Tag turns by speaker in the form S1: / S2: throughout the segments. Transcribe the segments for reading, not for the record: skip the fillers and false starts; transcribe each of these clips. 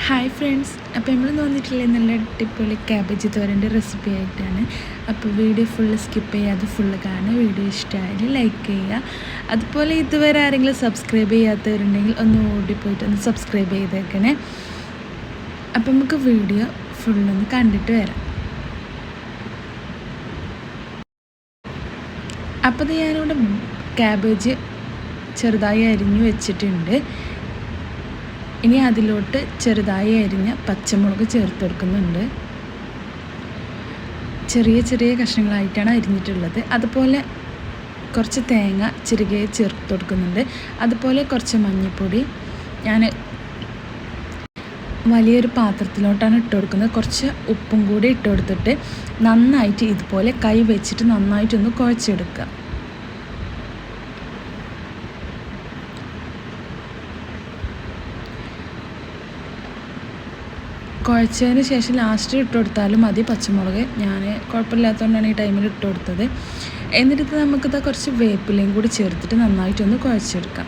S1: Hi friends, അപ്പോൾ നമ്മളിന്ന് വന്നിട്ടുള്ള നല്ല അടിപൊളി ക്യാബേജ് തോരൻ്റെ റെസിപ്പി ആയിട്ടാണ്. അപ്പോൾ വീഡിയോ ഫുള്ള് സ്കിപ്പ് ചെയ്യാതെ ഫുള്ള് കാണുക. വീഡിയോ ഇഷ്ടമായാലും ലൈക്ക് ചെയ്യുക. അതുപോലെ ഇതുവരെ ആരെങ്കിലും സബ്സ്ക്രൈബ് ചെയ്യാത്തവരുണ്ടെങ്കിൽ ഒന്ന് ഓടിപ്പോയിട്ട് ഒന്ന് സബ്സ്ക്രൈബ് ചെയ്തേക്കണേ. അപ്പം നമുക്ക് വീഡിയോ ഫുള്ളൊന്ന് കണ്ടിട്ട് വരാം. അപ്പോൾ ഞാനിവിടെ ക്യാബേജ് ചെറുതായി അരിഞ്ഞു വെച്ചിട്ടുണ്ട്. ഇനി അതിലോട്ട് ചെറുതായി അരിഞ്ഞ പച്ചമുളക് ചേർത്ത് കൊടുക്കുന്നുണ്ട്. ചെറിയ ചെറിയ കഷ്ണങ്ങളായിട്ടാണ് അരിഞ്ഞിട്ടുള്ളത്. അതുപോലെ കുറച്ച് തേങ്ങ ചിരകെ ചേർത്ത് കൊടുക്കുന്നുണ്ട്. അതുപോലെ കുറച്ച് മഞ്ഞൾപ്പൊടി ഞാൻ വലിയൊരു പാത്രത്തിലോട്ടാണ് ഇട്ട് കൊടുക്കുന്നത്. കുറച്ച് ഉപ്പും കൂടി ഇട്ട് കൊടുത്തിട്ട് നന്നായിട്ട് ഇതുപോലെ കൈ വെച്ചിട്ട് നന്നായിട്ടൊന്ന് കുഴച്ചെടുക്കുക. കുഴച്ചതിന് ശേഷം ലാസ്റ്റ് ഇട്ട് കൊടുത്താലും മതി പച്ചമുളക്. ഞാൻ കുഴപ്പമില്ലാത്തതുകൊണ്ടാണ് ഈ ടൈമിൽ ഇട്ട് കൊടുത്തത്. എന്നിട്ട് നമുക്കിത് കുറച്ച് വേപ്പിലയും കൂടി ചേർത്തിട്ട് നന്നായിട്ടൊന്ന് കുഴച്ചെടുക്കാം.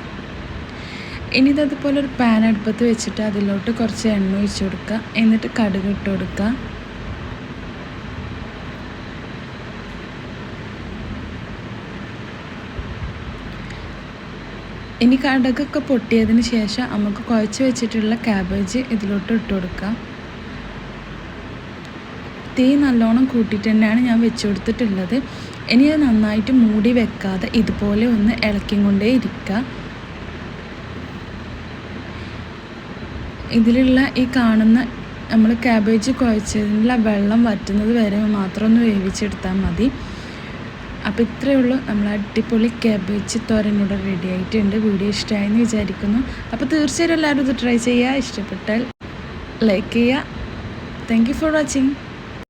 S1: ഇനി ഇതതുപോലെ ഒരു പാൻ അടുപ്പത്ത് വെച്ചിട്ട് അതിലോട്ട് കുറച്ച് എണ്ണ ഒഴിച്ച് കൊടുക്കുക. എന്നിട്ട് കടുക് ഇട്ട് കൊടുക്കുക. ഇനി കടുകൊക്കെ പൊട്ടിയതിന് ശേഷം നമുക്ക് കുഴച്ച് വെച്ചിട്ടുള്ള ക്യാബേജ് ഇതിലോട്ട് ഇട്ട് കൊടുക്കാം. തീ നല്ലോണം കൂട്ടിയിട്ട് തന്നെയാണ് ഞാൻ വെച്ച് കൊടുത്തിട്ടുള്ളത്. ഇനി അത് നന്നായിട്ട് മൂടി വെക്കാതെ ഇതുപോലെ ഒന്ന് ഇളക്കിക്കൊണ്ടേ ഇരിക്കുക. ഇതിലുള്ള ഈ കാണുന്ന നമ്മൾ ക്യാബേജ് കുഴച്ചതിനുള്ള വെള്ളം വറ്റുന്നത് വരെ മാത്രം ഒന്ന് വേവിച്ചെടുത്താൽ മതി. അപ്പോൾ ഇത്രയേ ഉള്ളൂ, നമ്മൾ അടിപൊളി ക്യാബേജ് തോരൻ ഇവിടെ റെഡി ആയിട്ടുണ്ട്. വീഡിയോ ഇഷ്ടമായെന്ന് വിചാരിക്കുന്നു. അപ്പോൾ തീർച്ചയായും എല്ലാവരും ഇത് ട്രൈ ചെയ്യുക. ഇഷ്ടപ്പെട്ടാൽ ലൈക്ക് ചെയ്യുക. Thank you for watching.